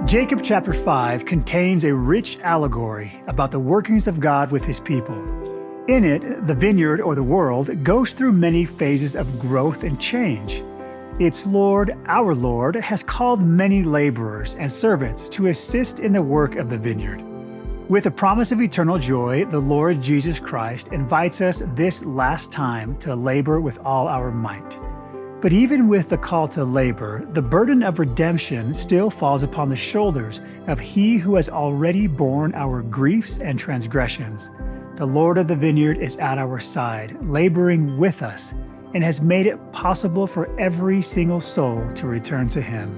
Jacob chapter 5 contains a rich allegory about the workings of God with his people. In it, the vineyard, or the world, goes through many phases of growth and change. Its Lord, our Lord, has called many laborers and servants to assist in the work of the vineyard. With the promise of eternal joy, the Lord Jesus Christ invites us this last time to labor with all our might. But even with the call to labor, the burden of redemption still falls upon the shoulders of He who has already borne our griefs and transgressions. The Lord of the vineyard is at our side, laboring with us, and has made it possible for every single soul to return to Him.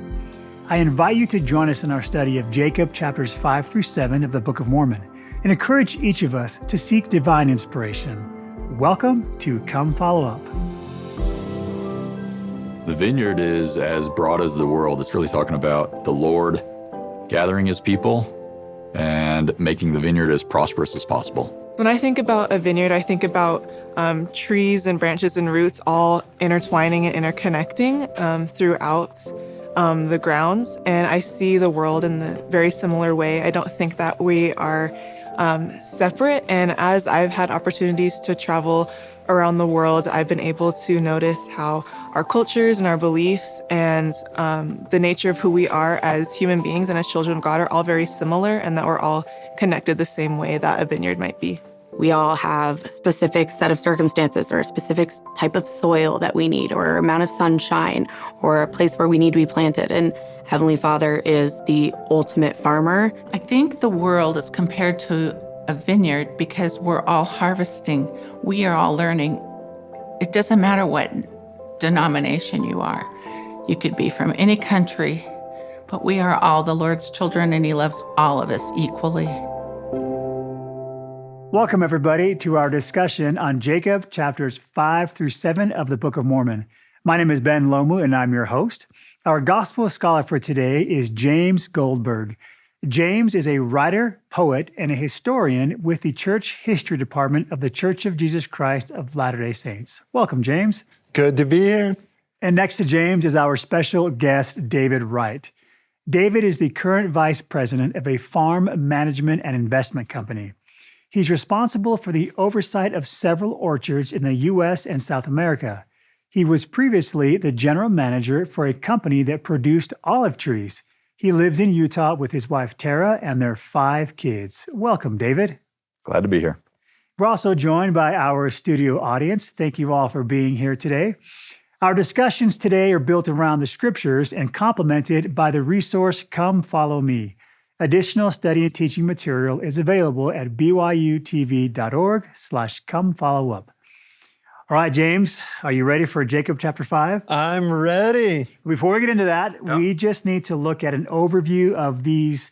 I invite you to join us in our study of Jacob chapters 5 through 7 of the Book of Mormon, and encourage each of us to seek divine inspiration. Welcome to Come Follow Up. The vineyard is as broad as the world. It's really talking about the Lord gathering His people and making the vineyard as prosperous as possible. When I think about a vineyard, I think about trees and branches and roots all intertwining and interconnecting throughout the grounds. And I see the world in the very similar way. I don't think that we are separate. And as I've had opportunities to travel around the world, I've been able to notice how our cultures and our beliefs and the nature of who we are as human beings and as children of God are all very similar, and that we're all connected the same way that a vineyard might be. We all have a specific set of circumstances or a specific type of soil that we need, or amount of sunshine, or a place where we need to be planted. And Heavenly Father is the ultimate farmer. I think the world is compared to a vineyard because we're all harvesting. We are all learning. It doesn't matter what denomination you are. You could be from any country, but we are all the Lord's children, and He loves all of us equally. Welcome, everybody, to our discussion on Jacob chapters 5 through 7 of the Book of Mormon. My name is Ben Lomu, and I'm your host. Our gospel scholar for today is James Goldberg. James is a writer, poet, and a historian with the Church History Department of the Church of Jesus Christ of Latter-day Saints. Welcome, James. Good to be here. And next to James is our special guest, David Wright. David is the current vice president of a farm management and investment company. He's responsible for the oversight of several orchards in the U.S. and South America. He was previously the general manager for a company that produced olive trees. He lives in Utah with his wife, Tara, and their 5 kids. Welcome, David. Glad to be here. We're also joined by our studio audience. Thank you all for being here today. Our discussions today are built around the scriptures and complemented by the resource Come Follow Me. Additional study and teaching material is available at BYUtv.org/comefollowup. All right, James, are you ready for Jacob chapter 5? I'm ready. Before we get into that, we just need to look at an overview of these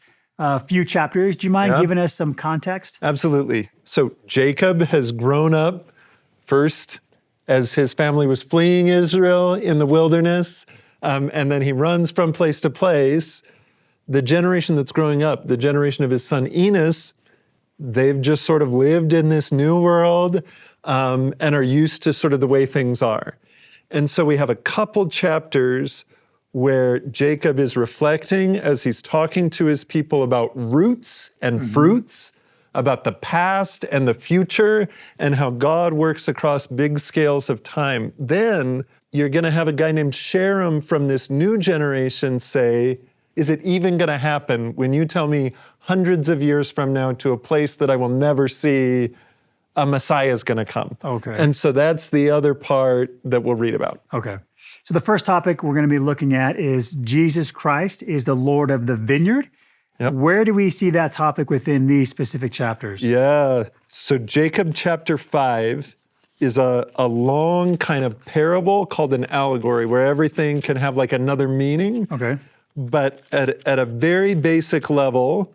few chapters. Do you mind giving us some context? Absolutely. So Jacob has grown up first as his family was fleeing Israel in the wilderness, and then he runs from place to place. The generation that's growing up, the generation of his son Enos, they've just sort of lived in this new world and are used to sort of the way things are. And so we have a couple chapters where Jacob is reflecting as he's talking to his people about roots and fruits, about the past and the future, and how God works across big scales of time. Then you're going to have a guy named Sherem from this new generation say, is it even going to happen when you tell me hundreds of years from now to a place that I will never see, a Messiah is going to come? Okay. And so that's the other part that we'll read about. Okay. So the first topic we're going to be looking at is Jesus Christ is the Lord of the vineyard. Yep. Where do we see that topic within these specific chapters? Yeah. So Jacob chapter 5 is a long kind of parable called an allegory where everything can have like another meaning. Okay. But at a very basic level,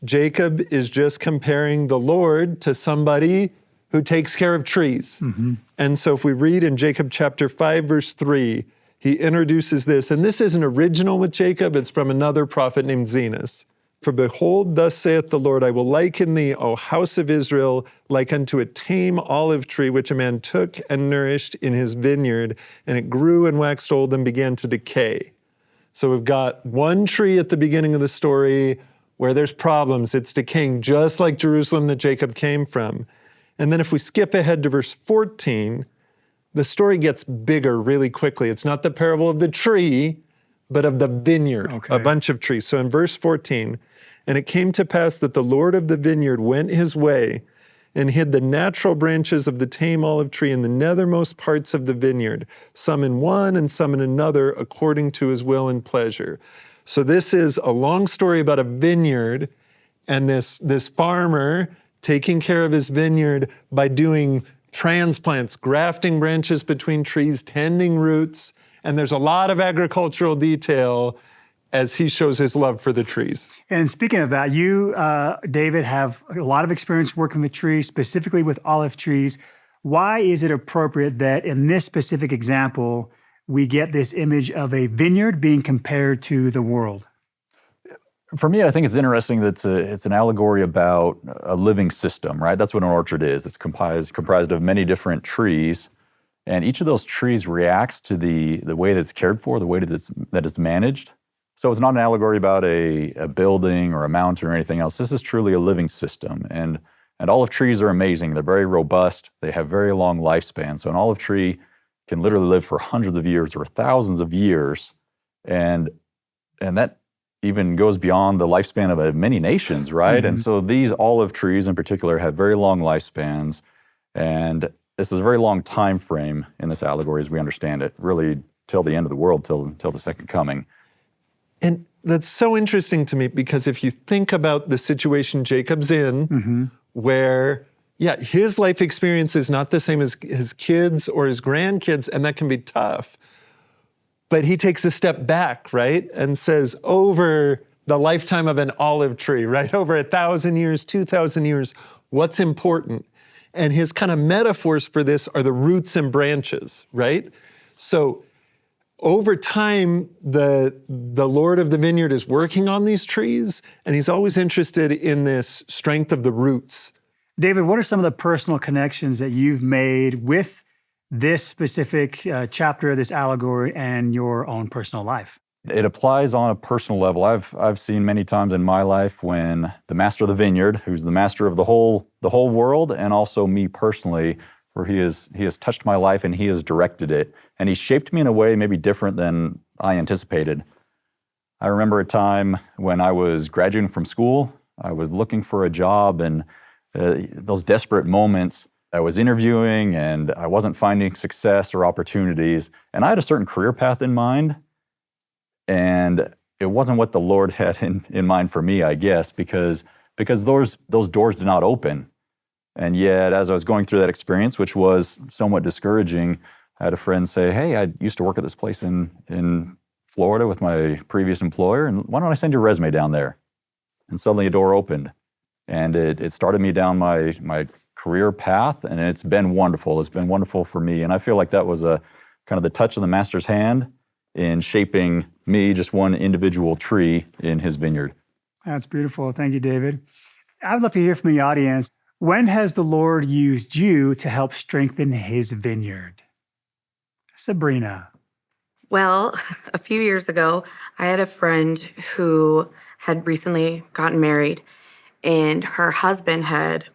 Jacob is just comparing the Lord to somebody who takes care of trees. And so if we read in Jacob chapter 5, verse 3, he introduces this, and this isn't original with Jacob, it's from another prophet named Zenos. For behold, thus saith the Lord, I will liken thee, O house of Israel, like unto a tame olive tree, which a man took and nourished in his vineyard, and it grew and waxed old and began to decay. So we've got one tree at the beginning of the story where there's problems. It's decaying just like Jerusalem that Jacob came from. And then if we skip ahead to verse 14, the story gets bigger really quickly. It's not the parable of the tree, but of the vineyard, Okay. a bunch of trees. So in verse 14, and it came to pass that the Lord of the vineyard went his way and hid the natural branches of the tame olive tree in the nethermost parts of the vineyard, some in one and some in another, according to his will and pleasure. So this is a long story about a vineyard and this farmer taking care of his vineyard by doing transplants, grafting branches between trees, tending roots, and there's a lot of agricultural detail as he shows his love for the trees. And speaking of that, you, David, have a lot of experience working with trees, specifically with olive trees. Why is it appropriate that in this specific example, we get this image of a vineyard being compared to the world? For me, I think it's interesting that it's an allegory about a living system, right? That's what an orchard is. It's comprised of many different trees, and each of those trees reacts to the way that it's cared for, the way that it's managed. So it's not an allegory about a building or a mountain or anything else. This is truly a living system, and olive trees are amazing. They're very robust. They have very long lifespans. So an olive tree can literally live for hundreds of years or thousands of years, and that even goes beyond the lifespan of many nations, right? Mm-hmm. And so these olive trees in particular have very long lifespans, and this is a very long time frame in this allegory as we understand it, really till the end of the world, till the second coming. And that's so interesting to me because if you think about the situation Jacob's in, where, his life experience is not the same as his kids or his grandkids, and that can be tough. But he takes a step back, right? And says, over the lifetime of an olive tree, right? Over 1,000 years, 2,000 years, what's important? And his kind of metaphors for this are the roots and branches, right? So over time, the Lord of the vineyard is working on these trees, and he's always interested in this strength of the roots. David, what are some of the personal connections that you've made with this specific chapter of this allegory and your own personal life? It applies on a personal level. I've seen many times in my life when the master of the vineyard, who's the master of the whole world, and also me personally, where he has touched my life and he has directed it, and he shaped me in a way maybe different than I anticipated. I remember a time when I was graduating from school. I was looking for a job, and those desperate moments. I was interviewing and I wasn't finding success or opportunities, and I had a certain career path in mind, and it wasn't what the Lord had in mind for me, I guess, because those doors did not open. And yet, as I was going through that experience, which was somewhat discouraging, I had a friend say, "Hey, I used to work at this place in Florida with my previous employer, and why don't I send your resume down there?" And suddenly a door opened, and it started me down my career path, and it's been wonderful. It's been wonderful for me, and I feel like that was a kind of the touch of the master's hand in shaping me, just one individual tree in his vineyard. That's beautiful. Thank you, David. I'd love to hear from the audience. When has the Lord used you to help strengthen his vineyard? Sabrina. Well, a few years ago, I had a friend who had recently gotten married, and her husband had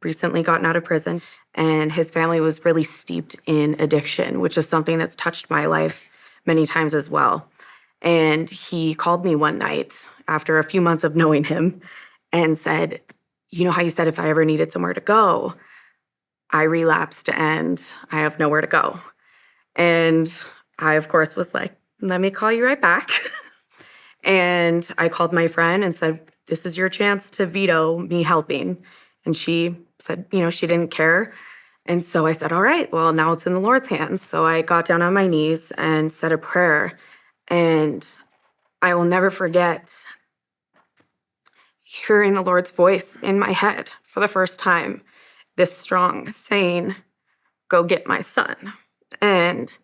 recently gotten out of prison, and his family was really steeped in addiction, which is something that's touched my life many times as well. And he called me one night after a few months of knowing him and said, "You know how you said if I ever needed somewhere to go, I relapsed and I have nowhere to go." And I, of course, was like, "Let me call you right back." And I called my friend and said, "This is your chance to veto me helping." And she said, she didn't care. And so I said, "All right, well, now it's in the Lord's hands." So I got down on my knees and said a prayer. And I will never forget hearing the Lord's voice in my head for the first time, this strong, saying, "Go get my son." And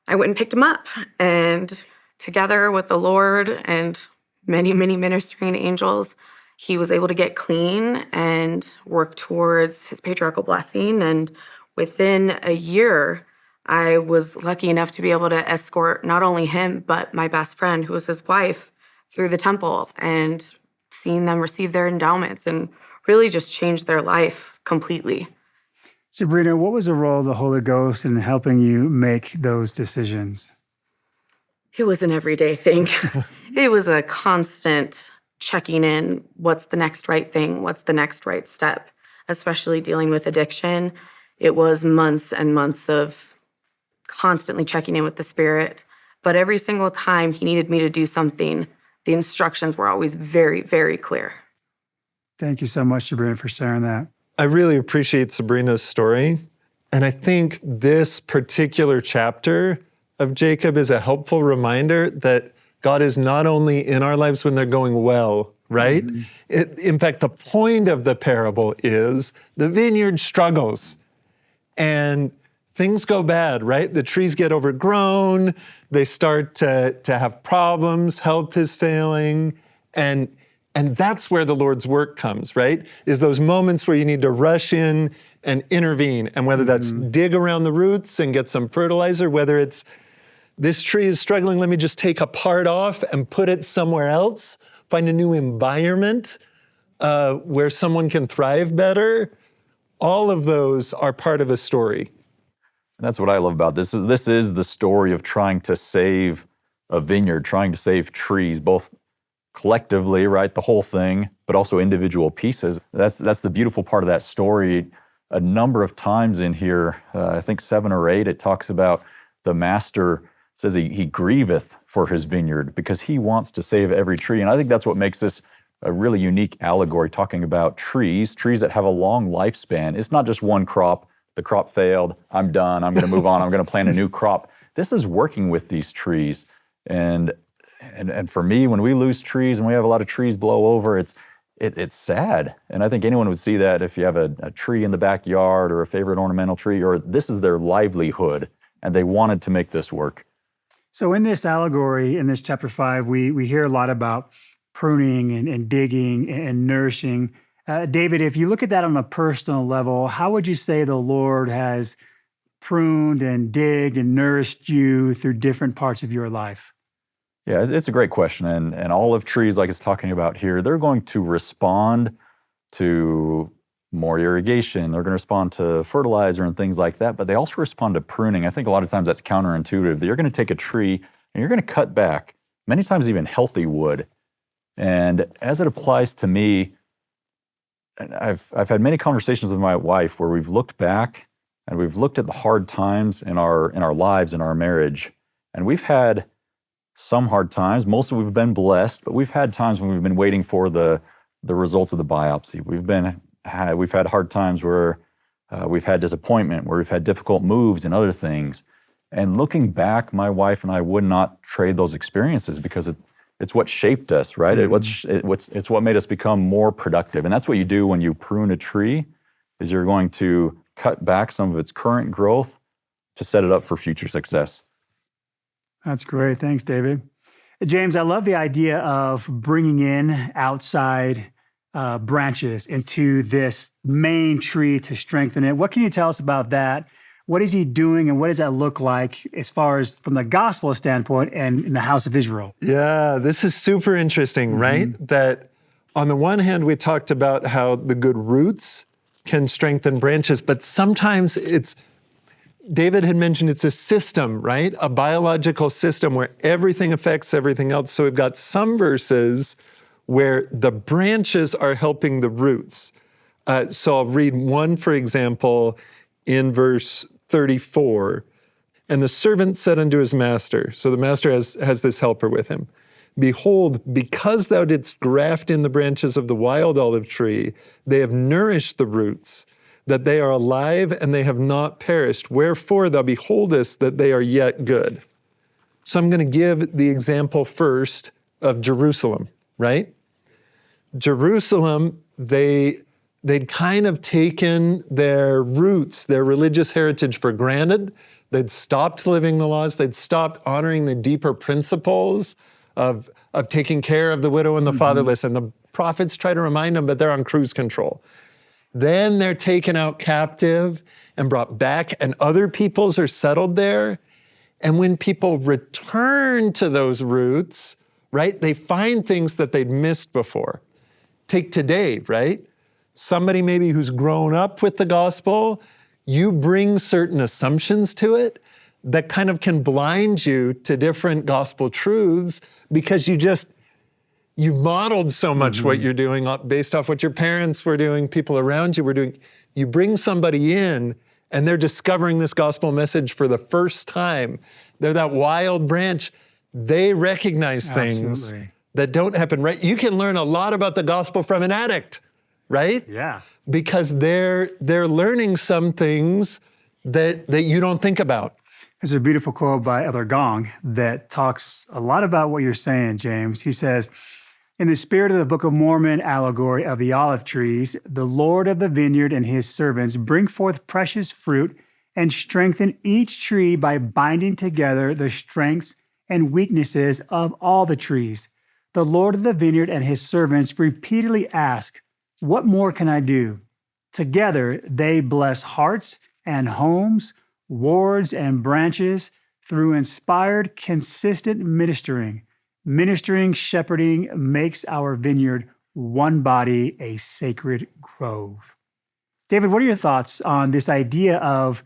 I went and picked him up. And together with the Lord and many, many ministering angels, he was able to get clean and work towards his patriarchal blessing. And within a year, I was lucky enough to be able to escort not only him, but my best friend, who was his wife, through the temple and seeing them receive their endowments and really just change their life completely. Sabrina, what was the role of the Holy Ghost in helping you make those decisions? It was an everyday thing. It was a constant checking in. What's the next right thing? What's the next right step? Especially dealing with addiction. It was months and months of constantly checking in with the Spirit. But every single time he needed me to do something, the instructions were always very, very clear. Thank you so much, Sabrina, for sharing that. I really appreciate Sabrina's story. And I think this particular chapter of Jacob is a helpful reminder that God is not only in our lives when they're going well, right? In fact, the point of the parable is the vineyard struggles and things go bad, right? The trees get overgrown, they start to have problems, health is failing, and that's where the Lord's work comes, right? Is those moments where you need to rush in and intervene, and whether that's dig around the roots and get some fertilizer, whether it's this tree is struggling, let me just take a part off and put it somewhere else, find a new environment where someone can thrive better. All of those are part of a story. And that's what I love about this. This is the story of trying to save a vineyard, trying to save trees, both collectively, right, the whole thing, but also individual pieces. That's the beautiful part of that story. A number of times in here, I think 7 or 8, it talks about the master says he grieveth for his vineyard because he wants to save every tree. And I think that's what makes this a really unique allegory, talking about trees that have a long lifespan. It's not just one crop. The crop failed. I'm done. I'm going to move on. I'm going to plant a new crop. This is working with these trees. And for me, when we lose trees and we have a lot of trees blow over, it's sad. And I think anyone would see that if you have a tree in the backyard or a favorite ornamental tree, or this is their livelihood, and they wanted to make this work. So in this allegory, in this chapter 5, we hear a lot about pruning and digging and nourishing. David, if you look at that on a personal level, how would you say the Lord has pruned and digged and nourished you through different parts of your life? Yeah, it's a great question. And olive trees, like it's talking about here, they're going to respond to more irrigation. They're going to respond to fertilizer and things like that, but they also respond to pruning. I think a lot of times that's counterintuitive. You're going to take a tree and you're going to cut back, many times even healthy wood. And as it applies to me, I've had many conversations with my wife where we've looked back and we've looked at the hard times in our lives, in our marriage, and we've had some hard times. Mostly we've been blessed, but we've had times when we've been waiting for the results of the biopsy. We've had hard times where we've had disappointment, where we've had difficult moves and other things. And looking back, my wife and I would not trade those experiences because it's what shaped us, right? It's what made us become more productive. And that's what you do when you prune a tree, is you're going to cut back some of its current growth to set it up for future success. That's great. Thanks, David. James, I love the idea of bringing in outside branches into this main tree to strengthen it. What can you tell us about that? What is he doing, and what does that look like as far as from the gospel standpoint and in the house of Israel? Yeah, this is super interesting, right? That on the one hand, we talked about how the good roots can strengthen branches, but sometimes David had mentioned it's a system, right? A biological system where everything affects everything else. So we've got some verses where the branches are helping the roots. So I'll read one, for example, in verse 34. And the servant said unto his master, so the master has this helper with him, behold, because thou didst graft in the branches of the wild olive tree, they have nourished the roots, that they are alive and they have not perished. Wherefore thou beholdest that they are yet good. So I'm going to give the example first of Jerusalem, right? Jerusalem, they'd kind of taken their roots, their religious heritage for granted. They'd stopped living the laws. They'd stopped honoring the deeper principles of taking care of the widow and the fatherless. And the prophets try to remind them, but they're on cruise control. Then they're taken out captive and brought back, and other peoples are settled there. And when people return to those roots, right, they find things that they'd missed before. Take today, right? Somebody maybe who's grown up with the gospel, you bring certain assumptions to it that kind of can blind you to different gospel truths because you've modeled so much what you're doing based off what your parents were doing, people around you were doing. You bring somebody in and they're discovering this gospel message for the first time. They're that wild branch. They recognize things that don't happen, right? You can learn a lot about the gospel from an addict, right? Yeah. Because they're learning some things that you don't think about. There's a beautiful quote by Elder Gong that talks a lot about what you're saying, James. He says, in the spirit of the Book of Mormon allegory of the olive trees, the Lord of the vineyard and his servants bring forth precious fruit and strengthen each tree by binding together the strengths and weaknesses of all the trees. The Lord of the vineyard and his servants repeatedly ask, what more can I do? Together they bless hearts and homes, wards and branches through inspired, consistent ministering. Ministering, shepherding makes our vineyard one body, a sacred grove. David, what are your thoughts on this idea of,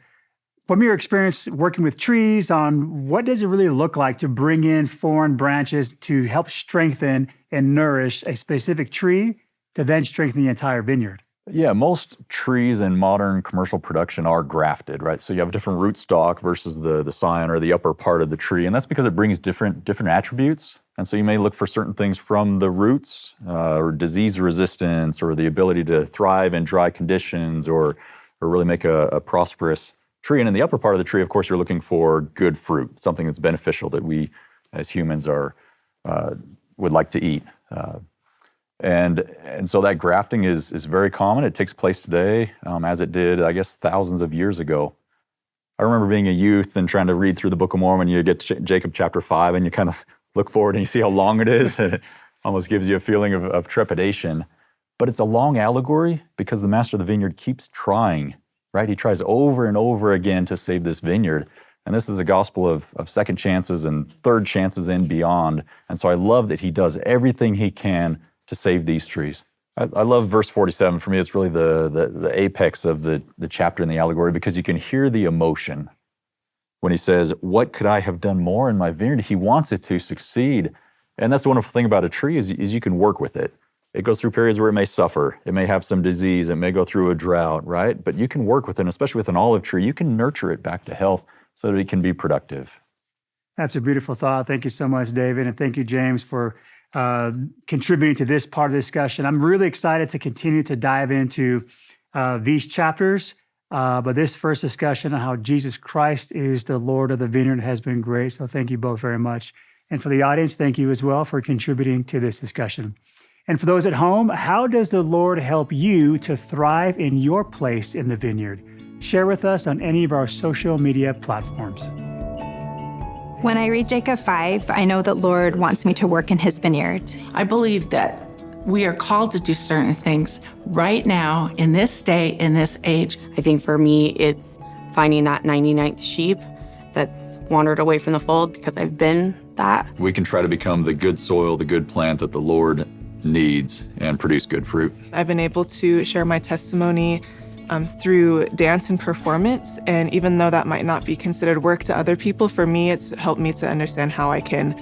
from your experience working with trees, on what does it really look like to bring in foreign branches to help strengthen and nourish a specific tree to then strengthen the entire vineyard? Yeah, most trees in modern commercial production are grafted, right? So you have a different rootstock versus the scion or the upper part of the tree, and that's because it brings different attributes. And so you may look for certain things from the roots, or disease resistance, or the ability to thrive in dry conditions, or really make a prosperous tree. And in the upper part of the tree, of course, you're looking for good fruit, something that's beneficial that we as humans would like to eat. And so that grafting is very common. It takes place today, as it did, I guess, thousands of years ago. I remember being a youth and trying to read through the Book of Mormon. You get to Jacob chapter 5, and you kind of look forward and you see how long it is, and it almost gives you a feeling of trepidation. But it's a long allegory because the master of the vineyard keeps trying, right? He tries over and over again to save this vineyard. And this is a gospel of second chances and third chances and beyond. And so I love that he does everything he can to save these trees. I love verse 47. For me, it's really the apex of the chapter in the allegory, because you can hear the emotion when he says, what could I have done more in my vineyard? He wants it to succeed. And that's the wonderful thing about a tree is you can work with it. It goes through periods where it may suffer. It may have some disease. It may go through a drought, right? But you can work with it, and especially with an olive tree, you can nurture it back to health so that it can be productive. That's a beautiful thought. Thank you so much, David. And thank you, James, for contributing to this part of the discussion. I'm really excited to continue to dive into these chapters. But this first discussion on how Jesus Christ is the Lord of the vineyard has been great. So thank you both very much. And for the audience, thank you as well for contributing to this discussion. And for those at home, how does the Lord help you to thrive in your place in the vineyard? Share with us on any of our social media platforms. When I read Jacob 5, I know that Lord wants me to work in his vineyard. I believe that we are called to do certain things right now, in this day, in this age. I think for me, it's finding that 99th sheep that's wandered away from the fold, because I've been that. We can try to become the good soil, the good plant that the Lord needs and produce good fruit. I've been able to share my testimony through dance and performance. And even though that might not be considered work to other people, for me, it's helped me to understand how I can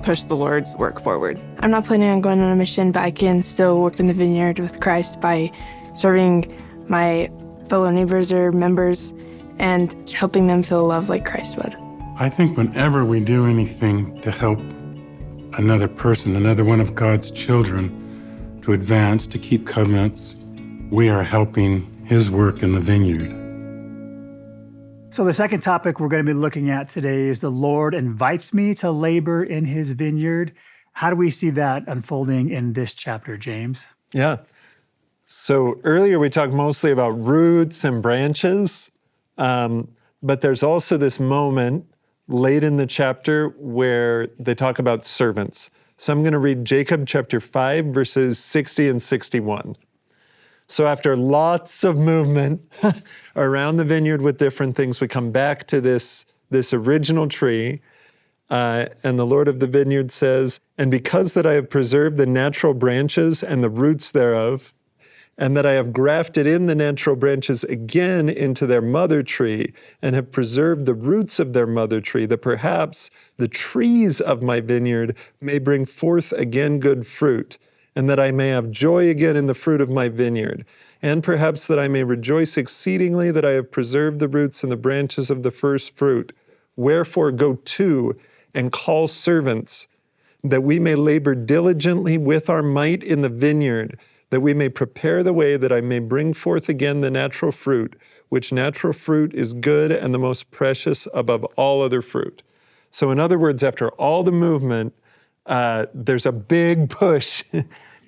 push the Lord's work forward. I'm not planning on going on a mission, but I can still work in the vineyard with Christ by serving my fellow neighbors or members and helping them feel love like Christ would. I think whenever we do anything to help another person, another one of God's children, to advance, to keep covenants, we are helping his work in the vineyard. So the second topic we're going to be looking at today is the Lord invites me to labor in his vineyard. How do we see that unfolding in this chapter, James? Yeah. So earlier we talked mostly about roots and branches, but there's also this moment late in the chapter where they talk about servants. So I'm going to read Jacob chapter 5, verses 60 and 61. So after lots of movement around the vineyard with different things, we come back to this original tree. And the Lord of the vineyard says, "And because that I have preserved the natural branches and the roots thereof, and that I have grafted in the natural branches again into their mother tree, and have preserved the roots of their mother tree, that perhaps the trees of my vineyard may bring forth again good fruit, and that I may have joy again in the fruit of my vineyard, and perhaps that I may rejoice exceedingly that I have preserved the roots and the branches of the first fruit. Wherefore go to and call servants, that we may labor diligently with our might in the vineyard, that we may prepare the way, that I may bring forth again the natural fruit, which natural fruit is good and the most precious above all other fruit." So in other words, after all the movement, there's a big push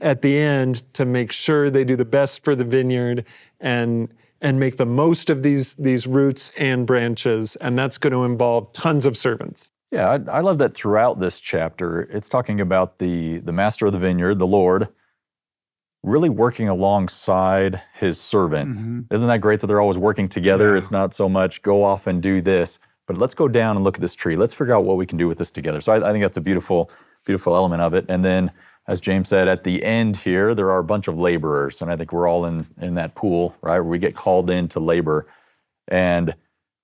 at the end to make sure they do the best for the vineyard and make the most of these roots and branches, and that's going to involve tons of servants. Yeah, I love that throughout this chapter, it's talking about the master of the vineyard, the Lord, really working alongside his servant. Mm-hmm. Isn't that great that they're always working together? Yeah. It's not so much go off and do this, but let's go down and look at this tree. Let's figure out what we can do with this together. So I think that's a beautiful, beautiful element of it. And then, as James said, at the end here, there are a bunch of laborers, and I think we're all in that pool, right, where we get called in to labor. And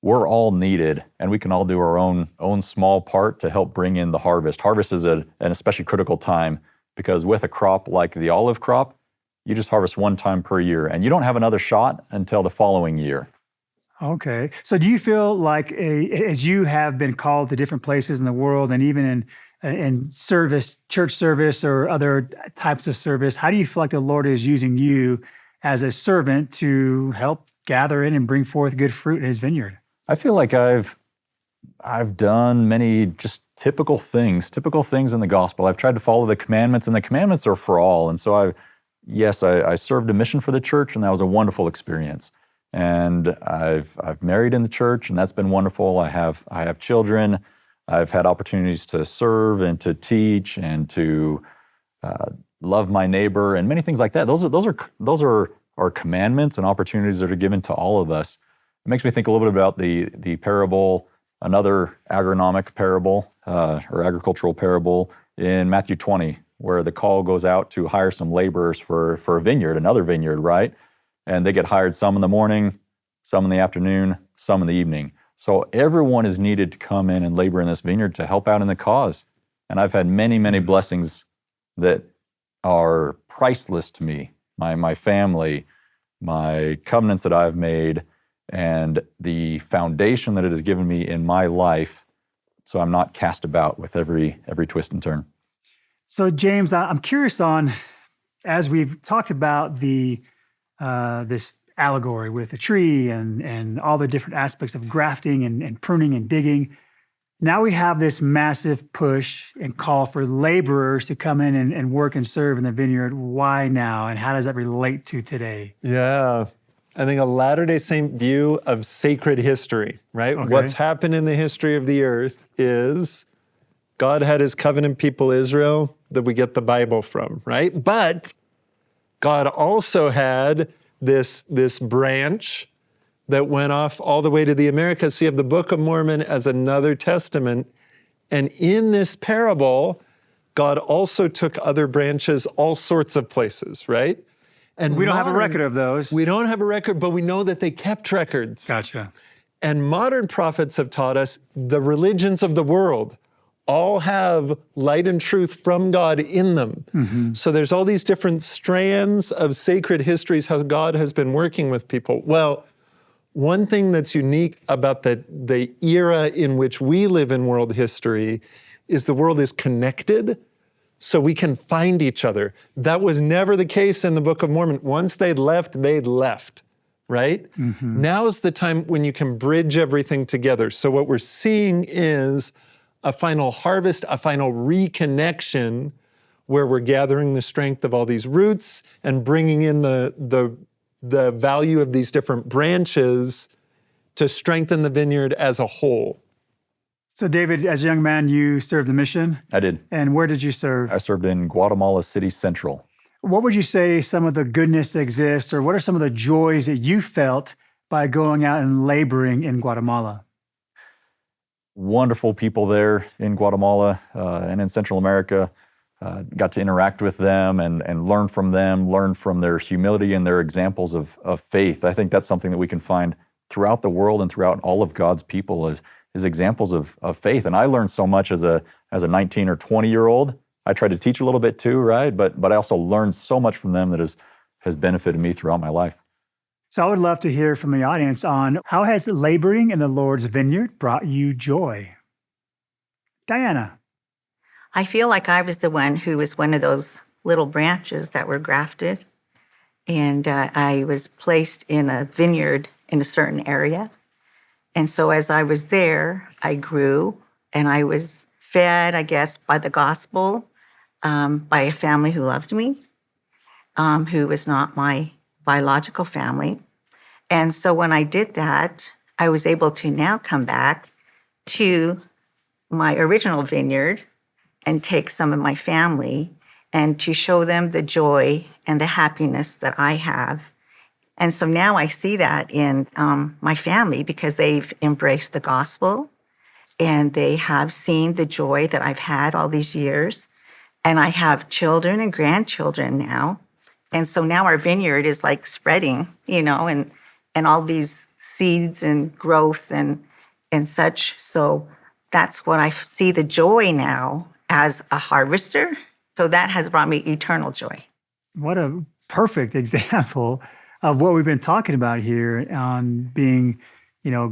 we're all needed, and we can all do our own small part to help bring in the harvest. Harvest is an especially critical time, because with a crop like the olive crop, you just harvest one time per year, and you don't have another shot until the following year. Okay. So do you feel like, as you have been called to different places in the world, and even in service, church service or other types of service, how do you feel like the Lord is using you as a servant to help gather in and bring forth good fruit in his vineyard? I feel like I've done many just typical things in the gospel. I've tried to follow the commandments, and the commandments are for all. And so I served a mission for the church, and that was a wonderful experience. And I've married in the church, and that's been wonderful. I have children. I've had opportunities to serve and to teach and to love my neighbor and many things like that. Those are our commandments and opportunities that are given to all of us. It makes me think a little bit about the parable, another agronomic parable or agricultural parable in Matthew 20, where the call goes out to hire some laborers for a vineyard, another vineyard, right? And they get hired some in the morning, some in the afternoon, some in the evening. So everyone is needed to come in and labor in this vineyard to help out in the cause. And I've had many, many blessings that are priceless to me, my family, my covenants that I've made, and the foundation that it has given me in my life, so I'm not cast about with every twist and turn. So James, I'm curious on, as we've talked about this allegory with the tree and all the different aspects of grafting and pruning and digging, now we have this massive push and call for laborers to come in and work and serve in the vineyard. Why now, and how does that relate to today? Yeah, I think a Latter-day Saint view of sacred history, right? Okay. What's happened in the history of the earth is God had his covenant people Israel that we get the Bible from, right? But God also had this branch that went off all the way to the Americas. So you have the Book of Mormon as another testament. And in this parable, God also took other branches all sorts of places, right? And we don't have a record of those. We don't have a record, but we know that they kept records. Gotcha. And modern prophets have taught us the religions of the world all have light and truth from God in them. Mm-hmm. So there's all these different strands of sacred histories, how God has been working with people. Well, one thing that's unique about the era in which we live in world history is the world is connected, so we can find each other. That was never the case in the Book of Mormon. Once they'd left, right? Mm-hmm. Now's the time when you can bridge everything together. So what we're seeing is a final harvest, a final reconnection, where we're gathering the strength of all these roots and bringing in the value of these different branches to strengthen the vineyard as a whole. So David, as a young man, you served the mission? I did. And where did you serve? I served in Guatemala City Central. What would you say some of the goodness that exists, or what are some of the joys that you felt by going out and laboring in Guatemala? Wonderful people there in Guatemala and in Central America. Got to interact with them and learn from them, learn from their humility and their examples of faith. I think that's something that we can find throughout the world and throughout all of God's people is examples of faith. And I learned so much as a 19 or 20-year-old. I tried to teach a little bit too, right? But I also learned so much from them that has benefited me throughout my life. So I would love to hear from the audience on how has laboring in the Lord's vineyard brought you joy? Diana. I feel like I was the one who was one of those little branches that were grafted. And I was placed in a vineyard in a certain area. And so as I was there, I grew and I was fed, I guess, by the gospel, by a family who loved me, who was not my biological family. And so when I did that, I was able to now come back to my original vineyard and take some of my family and to show them the joy and the happiness that I have. And so now I see that in my family because they've embraced the gospel and they have seen the joy that I've had all these years. And I have children and grandchildren now. And so now our vineyard is like spreading, and all these seeds and growth and such. So that's what I see the joy now as a harvester. So that has brought me eternal joy. What a perfect example of what we've been talking about here on being,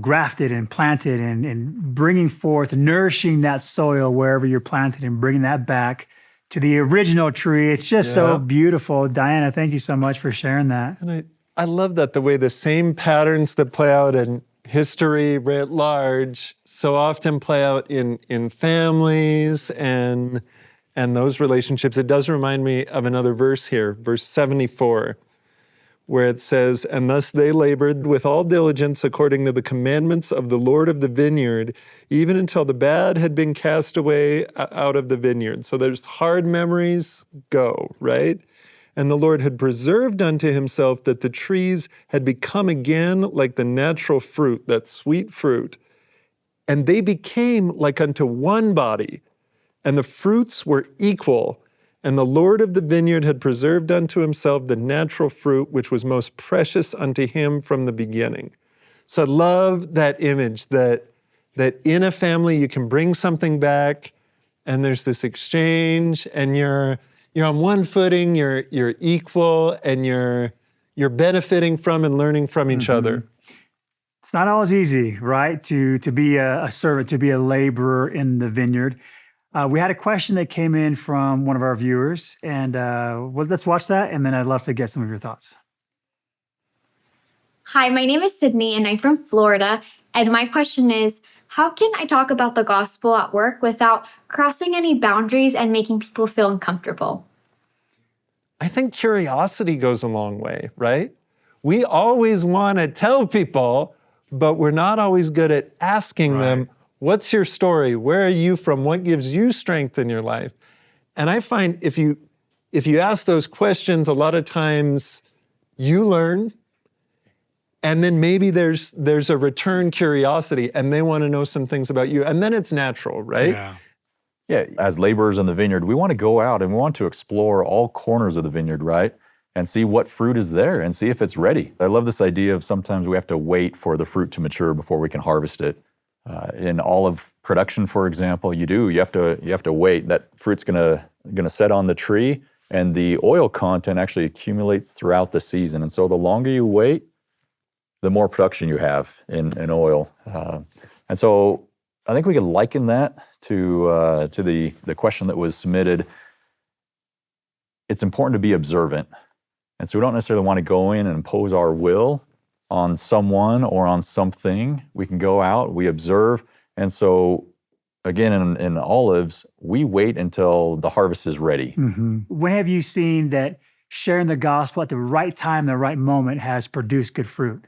grafted and planted and bringing forth, nourishing that soil wherever you're planted and bringing that back to the original tree. It's just so beautiful. Diana, thank you so much for sharing that. And I love that the way the same patterns that play out in history writ large so often play out in families and those relationships. It does remind me of another verse here, verse 74, where it says, "And thus they labored with all diligence according to the commandments of the Lord of the vineyard, even until the bad had been cast away out of the vineyard." So there's hard memories go, right? "And the Lord had preserved unto himself that the trees had become again like the natural fruit," that sweet fruit, "and they became like unto one body, and the fruits were equal. And the Lord of the vineyard had preserved unto himself the natural fruit, which was most precious unto him from the beginning." So I love that image that in a family you can bring something back, and there's this exchange, and you're on one footing, you're equal, and you're benefiting from and learning from each other. It's not always easy, right, to be a servant, to be a laborer in the vineyard. We had a question that came in from one of our viewers, and let's watch that, and then I'd love to get some of your thoughts. Hi, my name is Sydney, and I'm from Florida. And my question is, how can I talk about the gospel at work without crossing any boundaries and making people feel uncomfortable? I think curiosity goes a long way, right? We always want to tell people, but we're not always good at asking them, what's your story? Where are you from? What gives you strength in your life? And I find if you ask those questions, a lot of times you learn, and then maybe there's a return curiosity, and they want to know some things about you, and then it's natural, right? Yeah, as laborers in the vineyard, we want to go out and we want to explore all corners of the vineyard, right? And see what fruit is there and see if it's ready. I love this idea of sometimes we have to wait for the fruit to mature before we can harvest it. In olive production, for example, you have to wait. That fruit's gonna set on the tree, and the oil content actually accumulates throughout the season. And so the longer you wait, the more production you have in oil. And so I think we could liken that to the question that was submitted. It's important to be observant. And so we don't necessarily want to go in and impose our will on someone or on something. We can go out, we observe. And so again, in olives, we wait until the harvest is ready. Mm-hmm. When have you seen that sharing the gospel at the right time, the right moment has produced good fruit?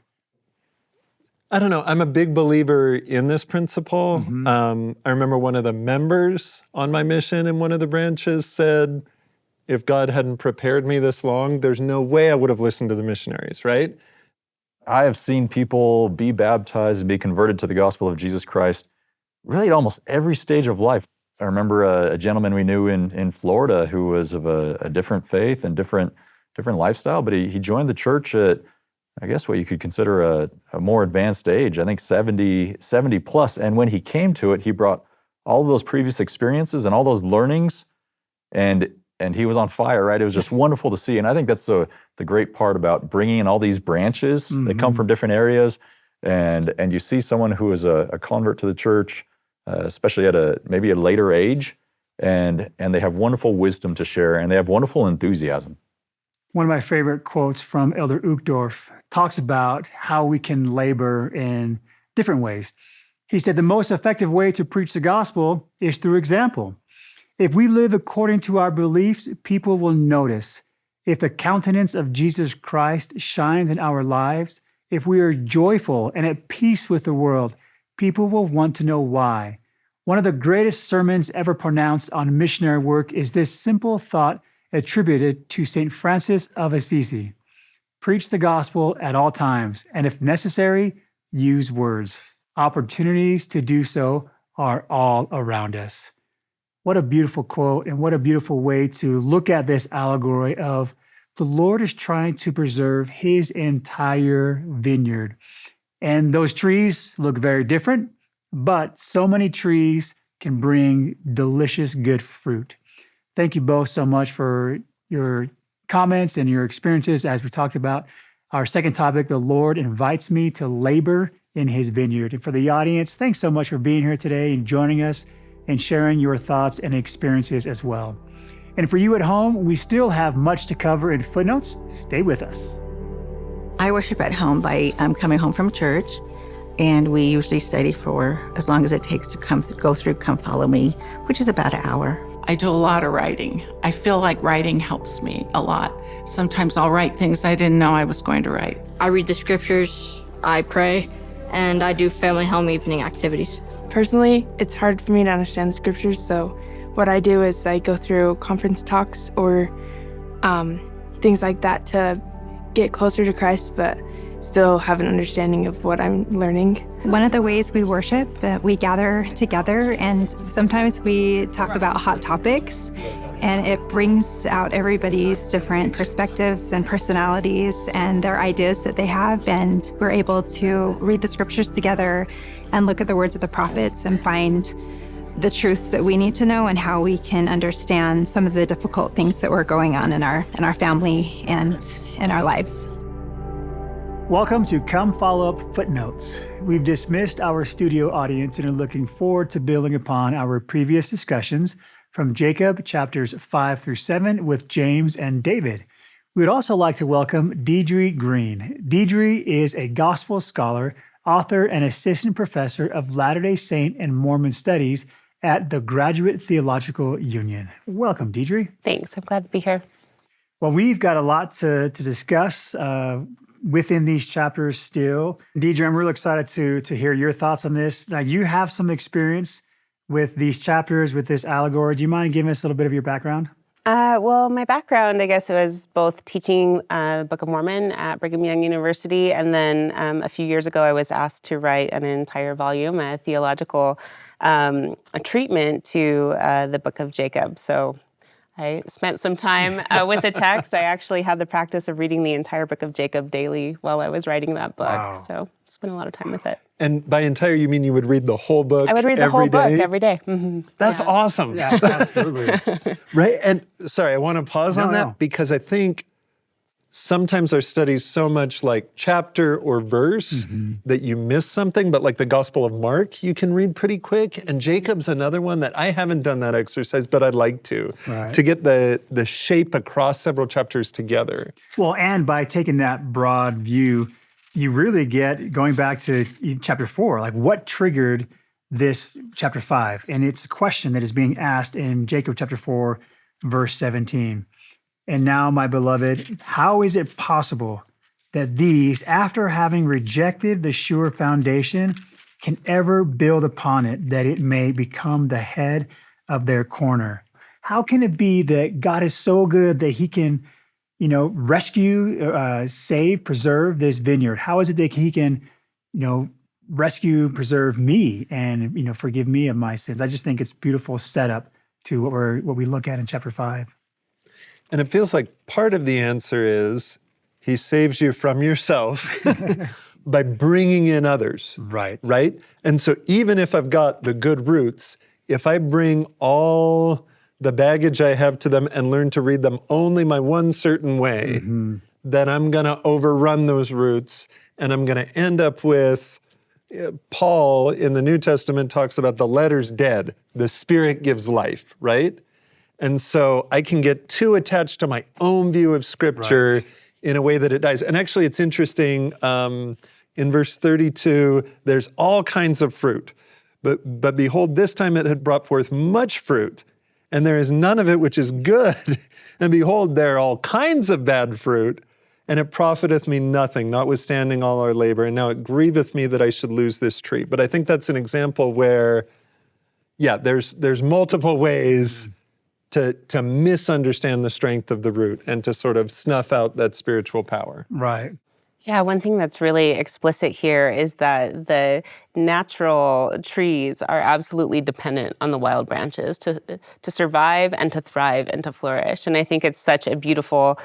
I don't know. I'm a big believer in this principle. I remember one of the members on my mission in one of the branches said, if God hadn't prepared me this long, there's no way I would have listened to the missionaries, right? I have seen people be baptized and be converted to the gospel of Jesus Christ really at almost every stage of life. I remember a gentleman we knew in Florida who was of a different faith and different lifestyle, but he joined the church at, I guess, what you could consider a more advanced age, I think 70 plus. And when he came to it, he brought all of those previous experiences and all those learnings, and he was on fire, right? It was just wonderful to see. And I think that's the great part about bringing in all these branches that come from different areas. And you see someone who is a convert to the church, especially at maybe a later age, and they have wonderful wisdom to share, and they have wonderful enthusiasm. One of my favorite quotes from Elder Uchtdorf talks about how we can labor in different ways. He said, the most effective way to preach the gospel is through example. If we live according to our beliefs, people will notice. If the countenance of Jesus Christ shines in our lives, if we are joyful and at peace with the world, people will want to know why. One of the greatest sermons ever pronounced on missionary work is this simple thought attributed to St. Francis of Assisi. Preach the gospel at all times, and if necessary, use words. Opportunities to do so are all around us. What a beautiful quote, and what a beautiful way to look at this allegory of the Lord is trying to preserve his entire vineyard. And those trees look very different, but so many trees can bring delicious, good fruit. Thank you both so much for your comments and your experiences as we talked about our second topic, the Lord invites me to labor in his vineyard. And for the audience, thanks so much for being here today and joining us and sharing your thoughts and experiences as well. And for you at home, we still have much to cover in footnotes. Stay with us. I worship at home by coming home from church, and we usually study for as long as it takes to go through Come Follow Me, which is about an hour. I do a lot of writing. I feel like writing helps me a lot. Sometimes I'll write things I didn't know I was going to write. I read the scriptures, I pray, and I do family home evening activities. Personally, it's hard for me to understand the scriptures, so what I do is I go through conference talks or things like that to get closer to Christ, but still have an understanding of what I'm learning. One of the ways we worship, we gather together, and sometimes we talk about hot topics, and it brings out everybody's different perspectives and personalities and their ideas that they have, and we're able to read the scriptures together and look at the words of the prophets and find the truths that we need to know and how we can understand some of the difficult things that were going on in our family and in our lives. Welcome to Come Follow Up Footnotes. We've dismissed our studio audience and are looking forward to building upon our previous discussions from Jacob chapters 5 through 7 with James and David. We'd also like to welcome Deidre Green. Deidre is a gospel scholar, author, and assistant professor of Latter-day Saint and Mormon studies at the Graduate Theological Union. Welcome, Deidre. Thanks. I'm glad to be here. Well, we've got a lot to discuss within these chapters still. Deidre, I'm really excited to hear your thoughts on this. Now, you have some experience with these chapters, with this allegory. Do you mind giving us a little bit of your background? Well, my background, I guess, it was both teaching the Book of Mormon at Brigham Young University, and then a few years ago, I was asked to write an entire volume, a theological a treatment to the Book of Jacob. So I spent some time with the text. I actually had the practice of reading the entire Book of Jacob daily while I was writing that book. Wow. So spent a lot of time with it. And by entire, you mean you would read the whole book? I would read the whole book every day. Mm-hmm. That's awesome. Yeah, absolutely. Right? And sorry, I want to pause on that because I think sometimes our study's so much like chapter or verse that you miss something, but like the Gospel of Mark, you can read pretty quick. And Jacob's another one that I haven't done that exercise, but I'd like to get the shape across several chapters together. Well, and by taking that broad view, you really get, going back to chapter 4, like what triggered this chapter 5? And it's a question that is being asked in Jacob chapter 4, verse 17. And now, my beloved, how is it possible that these, after having rejected the sure foundation, can ever build upon it, that it may become the head of their corner? how can it be that God is so good that he can, rescue, save, preserve this vineyard? How is it that he can, rescue, preserve me and, forgive me of my sins? I just think it's beautiful setup to what we look at in chapter 5. And it feels like part of the answer is he saves you from yourself by bringing in others. Right. Right? And so even if I've got the good roots, if I bring all the baggage I have to them and learn to read them only my one certain way, then I'm going to overrun those roots and I'm going to end up with, Paul in the New Testament talks about the letter's dead, the Spirit gives life, right? And so I can get too attached to my own view of Scripture in a way that it dies. And actually, it's interesting, in verse 32, there's all kinds of fruit. But behold, this time it had brought forth much fruit, and there is none of it which is good. And behold, there are all kinds of bad fruit, and it profiteth me nothing, notwithstanding all our labor. And now it grieveth me that I should lose this tree. But I think that's an example where, there's multiple ways to misunderstand the strength of the root and to sort of snuff out that spiritual power. Right. Yeah, one thing that's really explicit here is that the natural trees are absolutely dependent on the wild branches to survive and to thrive and to flourish. And I think it's such a beautiful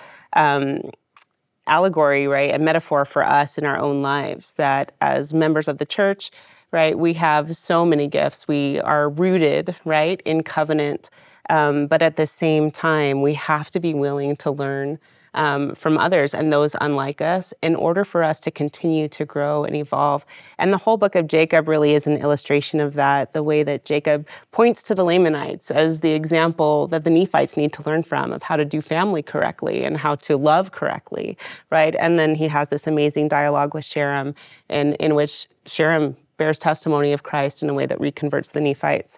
allegory, right, a metaphor for us in our own lives, that as members of the church, right, we have so many gifts. We are rooted, right, in covenant. But at the same time, we have to be willing to learn from others and those unlike us in order for us to continue to grow and evolve. And the whole book of Jacob really is an illustration of that, the way that Jacob points to the Lamanites as the example that the Nephites need to learn from of how to do family correctly and how to love correctly, right? And then he has this amazing dialogue with Sherem in which Sherem bears testimony of Christ in a way that reconverts the Nephites.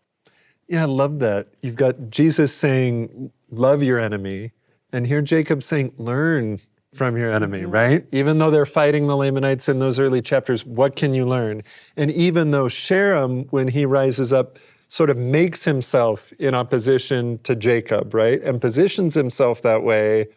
Yeah, I love that. You've got Jesus saying, love your enemy. And here Jacob saying, learn from your enemy, right? Even though they're fighting the Lamanites in those early chapters, what can you learn? And even though Sherem, when he rises up, sort of makes himself in opposition to Jacob, right? And positions himself that way,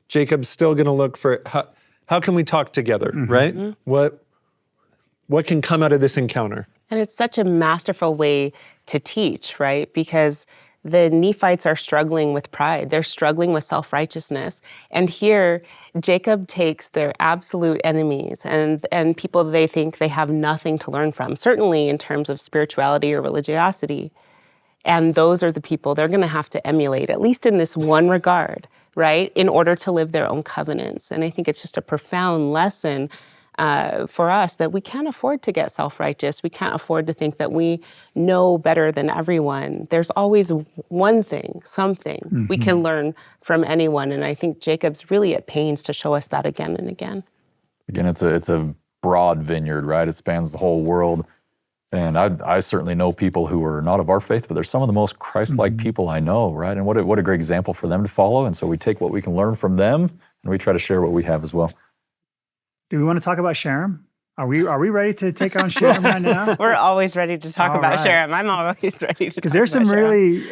Jacob's still going to look for, how can we talk together, right? What can come out of this encounter? And it's such a masterful way to teach, right? Because the Nephites are struggling with pride. They're struggling with self-righteousness. And here, Jacob takes their absolute enemies and people they think they have nothing to learn from, certainly in terms of spirituality or religiosity. And those are the people they're going to have to emulate, at least in this one regard, right? In order to live their own covenants. And I think it's just a profound lesson for us that we can't afford to get self-righteous. We can't afford to think that we know better than everyone. There's always one thing, something we can learn from anyone. And I think Jacob's really at pains to show us that again and again. Again, it's a broad vineyard, right? It spans the whole world. And I certainly know people who are not of our faith, but they're some of the most Christ-like people I know, right? And what a great example for them to follow. And so we take what we can learn from them, and we try to share what we have as well. Do we want to talk about Sherem? Are we ready to take on Sherem right now? We're always ready to talk about Sherem. I'm always ready to talk about Sherem. Because there's some really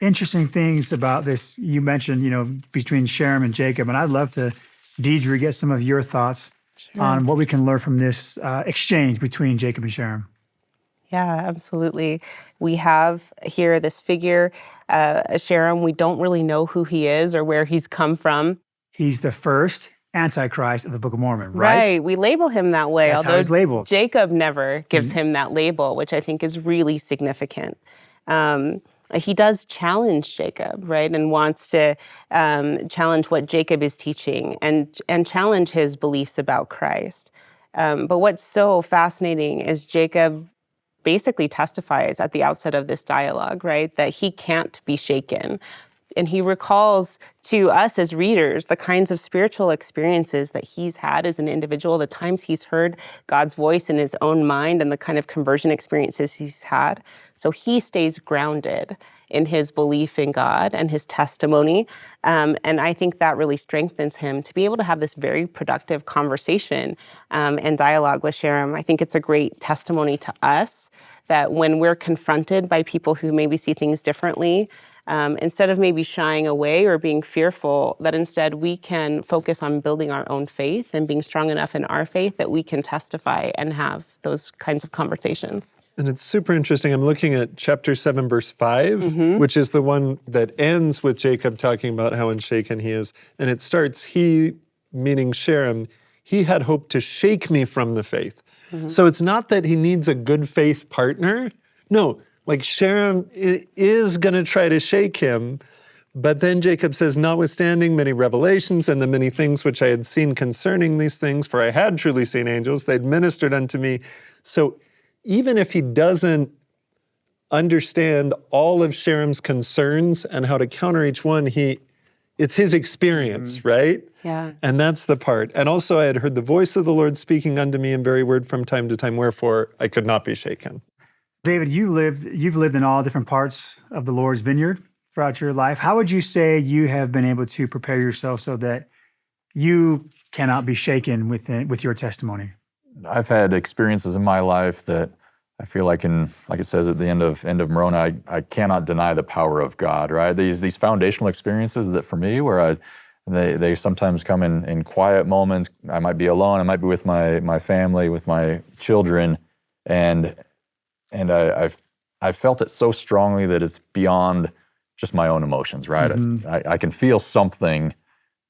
interesting things about this. You mentioned, between Sherem and Jacob, and I'd love to, Deidre, get some of your thoughts on what we can learn from this exchange between Jacob and Sherem. Yeah, absolutely. We have here this figure, Sherem. We don't really know who he is or where he's come from. He's the first Antichrist of the Book of Mormon, right? Right. We label him that way, That's how he's labeled. Jacob never gives him that label, which I think is really significant. He does challenge Jacob, right, and wants to challenge what Jacob is teaching and challenge his beliefs about Christ. But what's so fascinating is Jacob basically testifies at the outset of this dialogue, right, that he can't be shaken. And he recalls to us as readers the kinds of spiritual experiences that he's had as an individual, the times he's heard God's voice in his own mind and the kind of conversion experiences he's had. So he stays grounded in his belief in God and his testimony. And I think that really strengthens him to be able to have this very productive conversation and dialogue with Sherem. I think it's a great testimony to us that when we're confronted by people who maybe see things differently, instead of maybe shying away or being fearful, that instead we can focus on building our own faith and being strong enough in our faith that we can testify and have those kinds of conversations. And it's super interesting. I'm looking at chapter 7, verse 5, which is the one that ends with Jacob talking about how unshaken he is. And it starts, he, meaning Sherem, he had hoped to shake me from the faith. So it's not that he needs a good faith partner. No, like Sherem is going to try to shake him. But then Jacob says, notwithstanding many revelations and the many things which I had seen concerning these things, for I had truly seen angels, they'd ministered unto me. So even if he doesn't understand all of Sherem's concerns and how to counter each one, it's his experience, right? Yeah. And that's the part. And also I had heard the voice of the Lord speaking unto me in very word from time to time, wherefore I could not be shaken. David, you've lived in all different parts of the Lord's vineyard throughout your life. How would you say you have been able to prepare yourself so that you cannot be shaken with your testimony? I've had experiences in my life that I feel like like it says at the end of Moroni, I cannot deny the power of God, right? These foundational experiences that for me, where they sometimes come in quiet moments. I might be alone, I might be with my family, with my children, and I've felt it so strongly that it's beyond just my own emotions, right? I can feel something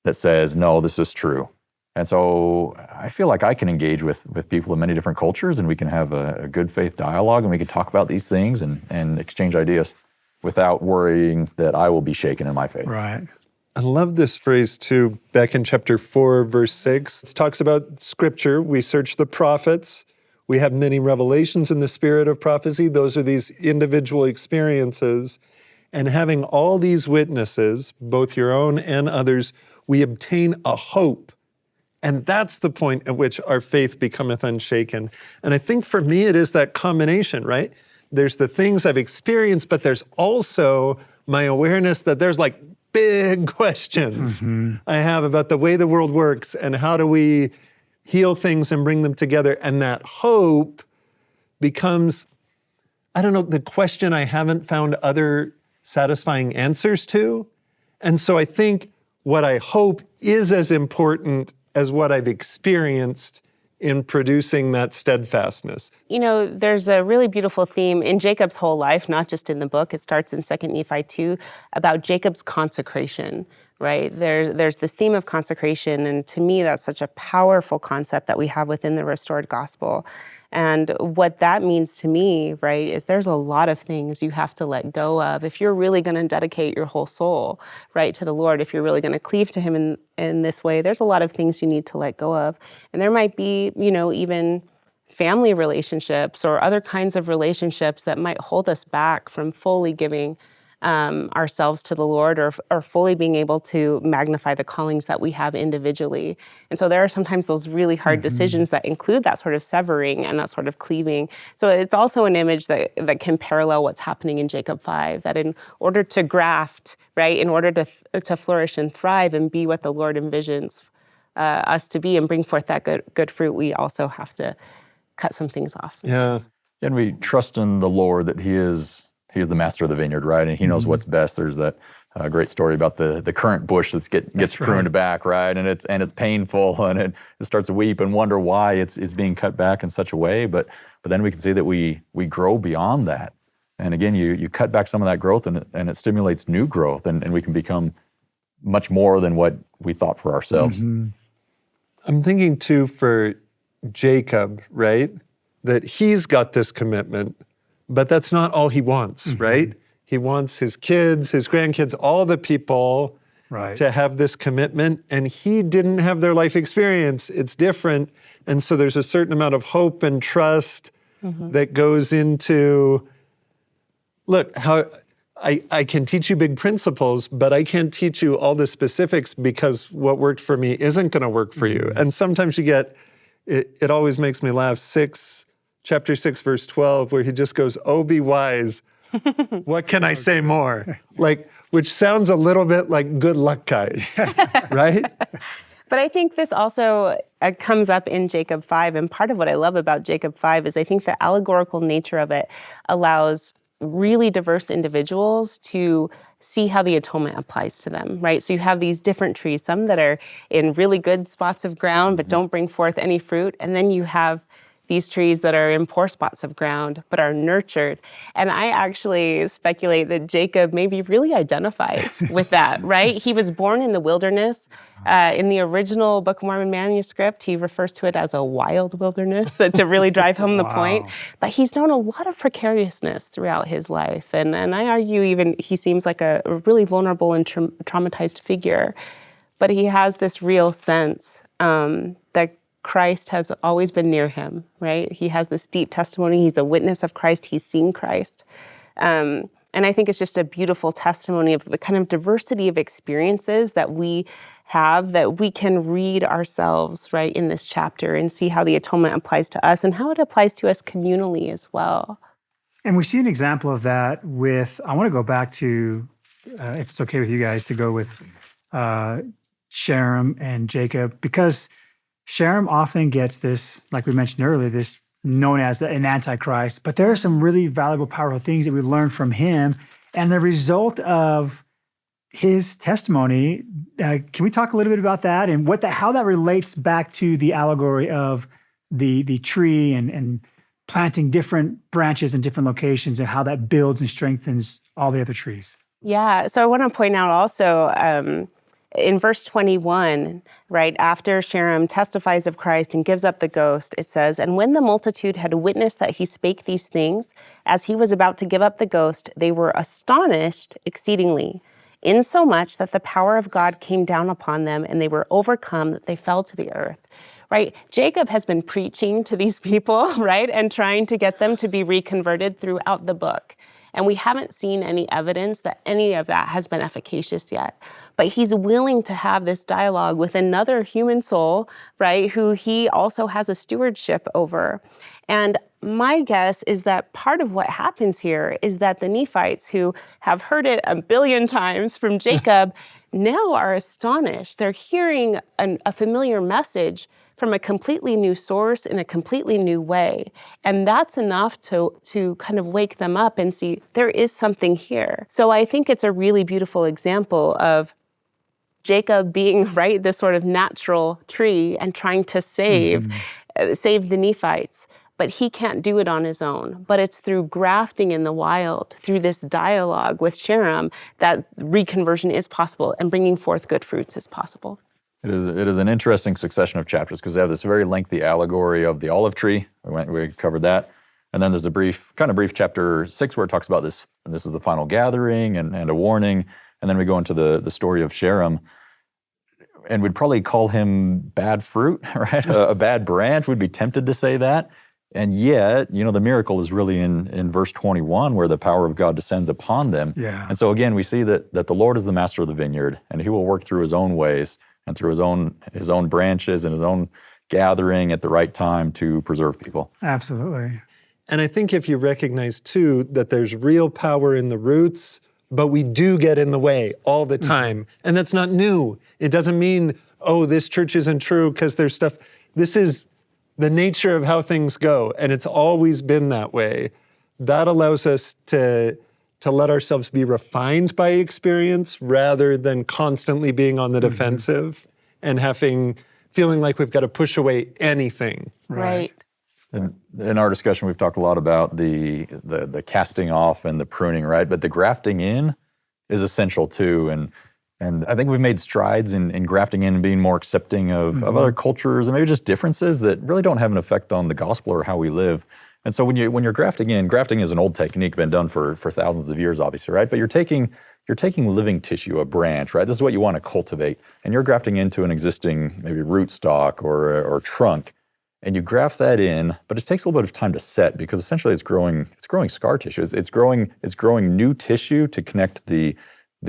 that says, no, this is true. And so I feel like I can engage with people in many different cultures, and we can have a good faith dialogue, and we can talk about these things and exchange ideas without worrying that I will be shaken in my faith. Right. I love this phrase too, back in chapter 4, verse 6. It talks about scripture. We search the prophets. We have many revelations in the spirit of prophecy. Those are these individual experiences. And having all these witnesses, both your own and others, we obtain a hope. And that's the point at which our faith becometh unshaken. And I think for me, it is that combination, right? There's the things I've experienced, but there's also my awareness that there's like big questions I have about the way the world works and how do we heal things and bring them together. And that hope becomes, I don't know, the question I haven't found other satisfying answers to. And so I think what I hope is as important as what I've experienced in producing that steadfastness. You know, there's a really beautiful theme in Jacob's whole life, not just in the book. It starts in 2 Nephi 2 about Jacob's consecration, right? There's this theme of consecration, and to me, that's such a powerful concept that we have within the restored gospel. And what that means to me, right, is there's a lot of things you have to let go of if you're really going to dedicate your whole soul, right, to the Lord. If you're really going to cleave to him in this way, there's a lot of things you need to let go of. And there might be, you know, even family relationships or other kinds of relationships that might hold us back from fully giving ourselves to the Lord or fully being able to magnify the callings that we have individually. And so there are sometimes those really hard decisions that include that sort of severing and that sort of cleaving. So it's also an image that can parallel what's happening in Jacob 5, that in order to graft, right, in order to flourish and thrive and be what the Lord envisions us to be and bring forth that good fruit, we also have to cut some things off. Yeah. And we trust in the Lord that He is the master of the vineyard, right? And He knows what's best. There's that great story about the currant bush that gets pruned back, right? And it's painful, and it starts to weep and wonder why it's being cut back in such a way. But then we can see that we grow beyond that. And again, you cut back some of that growth, and it stimulates new growth, and we can become much more than what we thought for ourselves. I'm thinking too for Jacob, right? That he's got this commitment, but that's not all he wants, right? He wants his kids, his grandkids, all the people to have this commitment, and he didn't have their life experience. It's different. And so there's a certain amount of hope and trust that goes into, look, how I can teach you big principles, but I can't teach you all the specifics because what worked for me isn't going to work for you. And sometimes you get, it always makes me laugh, chapter 6, verse 12, where he just goes, "Oh, be wise. What can I say more?" Like, which sounds a little bit like good luck, guys, right? But I think this also comes up in Jacob 5. And part of what I love about Jacob 5 is I think the allegorical nature of it allows really diverse individuals to see how the atonement applies to them, right? So you have these different trees, some that are in really good spots of ground but don't bring forth any fruit, and then you have these trees that are in poor spots of ground but are nurtured. And I actually speculate that Jacob maybe really identifies with that, right? He was born in the wilderness. In the original Book of Mormon manuscript, he refers to it as a wild wilderness, to really drive home the point. But he's known a lot of precariousness throughout his life. And I argue even he seems like a really vulnerable and traumatized figure. But he has this real sense that Christ has always been near him, right? He has this deep testimony. He's a witness of Christ. He's seen Christ. And I think it's just a beautiful testimony of the kind of diversity of experiences that we have, that we can read ourselves, right, in this chapter and see how the atonement applies to us and how it applies to us communally as well. And we see an example of that with, I want to go back to, if it's okay with you guys, to go with Sherem and Jacob, because Sherem often gets this, like we mentioned earlier, this known as an antichrist, but there are some really valuable, powerful things that we learn from him. And the result of his testimony, can we talk a little bit about that and how that relates back to the allegory of the tree and planting different branches in different locations and how that builds and strengthens all the other trees? Yeah, so I want to point out also, in verse 21, right, after Sherem testifies of Christ and gives up the ghost, it says, "And when the multitude had witnessed that he spake these things, as he was about to give up the ghost, they were astonished exceedingly, insomuch that the power of God came down upon them, and they were overcome, that they fell to the earth." Right? Jacob has been preaching to these people, right, and trying to get them to be reconverted throughout the book. And we haven't seen any evidence that any of that has been efficacious yet. But he's willing to have this dialogue with another human soul, right, who he also has a stewardship over. And my guess is that part of what happens here is that the Nephites, who have heard it a billion times from Jacob, now are astonished. They're hearing a familiar message from a completely new source in a completely new way. And that's enough to kind of wake them up and see there is something here. So I think it's a really beautiful example of Jacob being, right, this sort of natural tree and trying to save the Nephites. But he can't do it on his own. But it's through grafting in the wild, through this dialogue with Sherem, that reconversion is possible and bringing forth good fruits is possible. It is an interesting succession of chapters because they have this very lengthy allegory of the olive tree. We covered that. And then there's a brief chapter 6 where it talks about this, and this is the final gathering and a warning. And then we go into the story of Sherem. And we'd probably call him bad fruit, right? A bad branch. We'd be tempted to say that. And yet, the miracle is really in verse 21 where the power of God descends upon them. Yeah. And so again, we see that the Lord is the master of the vineyard, and he will work through his own ways and through his own branches and his own gathering at the right time to preserve people. Absolutely. And I think if you recognize too that there's real power in the roots, but we do get in the way all the time. And that's not new. It doesn't mean, oh, this church isn't true because there's stuff. This is the nature of how things go, and it's always been that way. That allows us to let ourselves be refined by experience rather than constantly being on the defensive and feeling like we've got to push away anything. Right. In our discussion, we've talked a lot about the casting off and the pruning, right? But the grafting in is essential too. And I think we've made strides in grafting in and being more accepting of other cultures and maybe just differences that really don't have an effect on the gospel or how we live. And so when you're grafting in, grafting is an old technique, been done for thousands of years, obviously, right? But you're taking living tissue, a branch, right? This is what you want to cultivate, and you're grafting into an existing maybe rootstock or trunk, and you graft that in. But it takes a little bit of time to set because essentially it's growing scar tissue. It's growing new tissue to connect the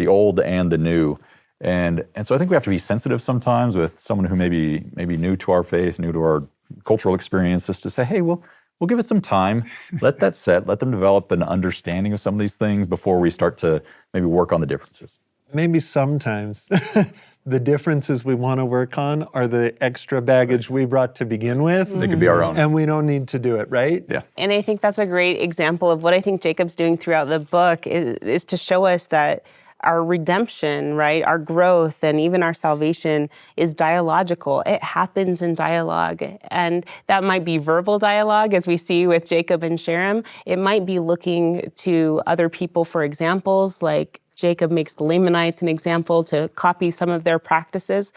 old and the new. And so I think we have to be sensitive sometimes with someone who maybe new to our faith, new to our cultural experiences, to say, hey, we'll give it some time, let that set, let them develop an understanding of some of these things before we start to maybe work on the differences. Maybe sometimes the differences we want to work on are the extra baggage we brought to begin with. They could be our own. And we don't need to do it, right? Yeah. And I think that's a great example of what I think Jacob's doing throughout the book is to show us that our redemption, right, our growth, and even our salvation is dialogical. It happens in dialogue. And that might be verbal dialogue, as we see with Jacob and Shem. It might be looking to other people for examples, like Jacob makes the Lamanites an example to copy some of their practices.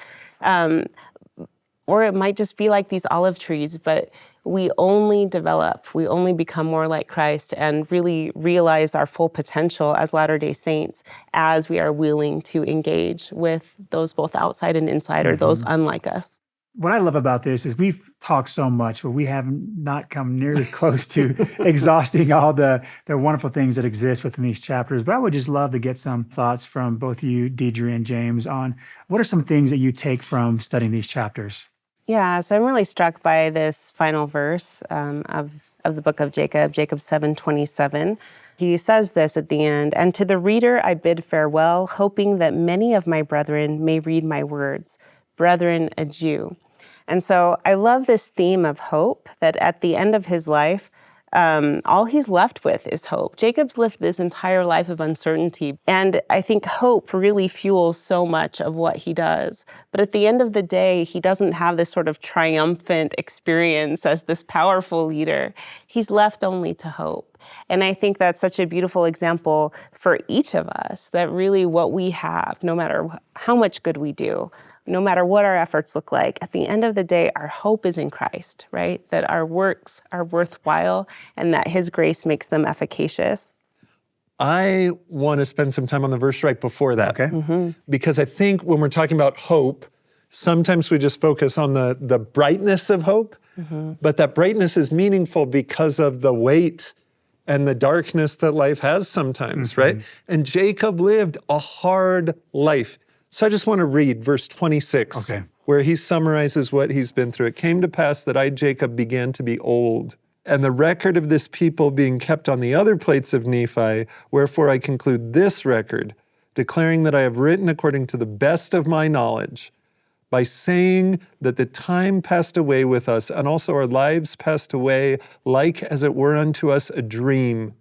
Or it might just be like these olive trees, but we only develop, we only become more like Christ and really realize our full potential as Latter-day Saints as we are willing to engage with those both outside and inside, or those unlike us. What I love about this is we've talked so much, but we have not come nearly close to exhausting all the wonderful things that exist within these chapters. But I would just love to get some thoughts from both you, Deidre and James, on what are some things that you take from studying these chapters? Yeah, so I'm really struck by this final verse of the book of Jacob, Jacob 7:27. He says this at the end, "And to the reader I bid farewell, hoping that many of my brethren may read my words." Brethren, a Jew. And so I love this theme of hope, that at the end of his life, all he's left with is hope. Jacob's lived this entire life of uncertainty, and I think hope really fuels so much of what he does. But at the end of the day, he doesn't have this sort of triumphant experience as this powerful leader. He's left only to hope. And I think that's such a beautiful example for each of us, that really what we have, no matter how much good we do, no matter what our efforts look like, at the end of the day, our hope is in Christ, right? That our works are worthwhile and that his grace makes them efficacious. I want to spend some time on the verse right before that. Okay. Because I think when we're talking about hope, sometimes we just focus on the brightness of hope, but that brightness is meaningful because of the weight and the darkness that life has sometimes, right? And Jacob lived a hard life. So I just want to read verse 26, where he summarizes what he's been through. "It came to pass that I, Jacob, began to be old, and the record of this people being kept on the other plates of Nephi, wherefore I conclude this record, declaring that I have written according to the best of my knowledge, by saying that the time passed away with us, and also our lives passed away, like as it were unto us a dream,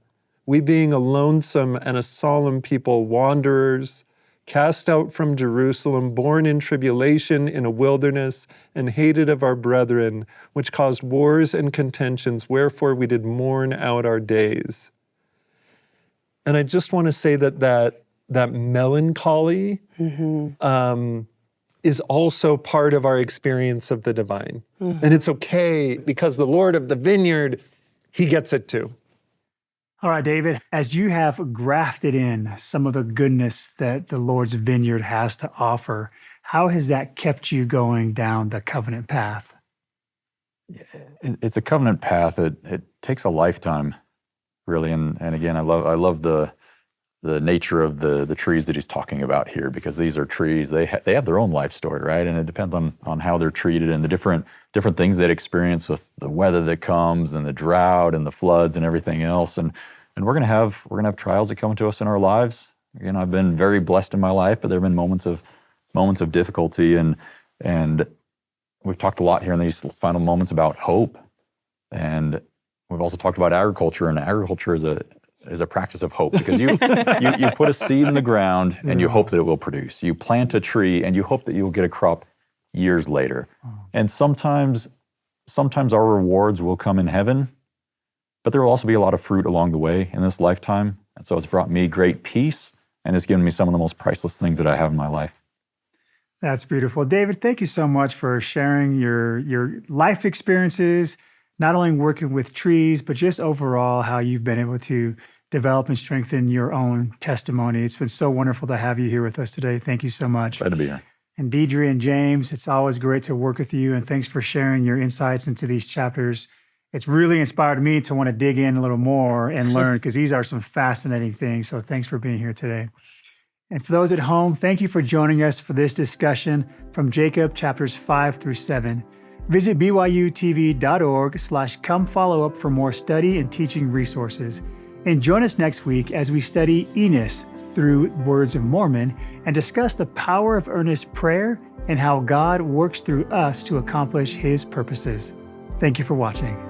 we being a lonesome and a solemn people, wanderers, cast out from Jerusalem, born in tribulation in a wilderness, and hated of our brethren, which caused wars and contentions, wherefore we did mourn out our days." And I just want to say that melancholy is also part of our experience of the divine. And it's okay, because the Lord of the vineyard, he gets it too. All right, David, as you have grafted in some of the goodness that the Lord's vineyard has to offer, how has that kept you going down the covenant path? It's a covenant path. It takes a lifetime, really. And again, I love the nature of the trees that he's talking about here, because these are trees, they have their own life story, right? And it depends on how they're treated and the different things they experience with the weather that comes and the drought and the floods and everything else. And we're gonna have trials that come to us in our lives. Again, I've been very blessed in my life, but there have been moments of difficulty, and we've talked a lot here in these final moments about hope. And we've also talked about agriculture, and agriculture is a practice of hope, because you put a seed in the ground and you hope that it will produce. You plant a tree and you hope that you'll get a crop years later. And sometimes our rewards will come in heaven, but there will also be a lot of fruit along the way in this lifetime. And so it's brought me great peace, and it's given me some of the most priceless things that I have in my life. That's beautiful. David, thank you so much for sharing your life experiences, not only working with trees, but just overall how you've been able to develop and strengthen your own testimony. It's been so wonderful to have you here with us today. Thank you so much. Glad to be here. And Deidre and James, it's always great to work with you, and thanks for sharing your insights into these chapters. It's really inspired me to want to dig in a little more and learn, because these are some fascinating things. So thanks for being here today. And for those at home, thank you for joining us for this discussion from Jacob chapters 5 through 7. Visit BYUtv.org/come follow up for more study and teaching resources. And join us next week as we study Enos through Words of Mormon and discuss the power of earnest prayer and how God works through us to accomplish his purposes. Thank you for watching.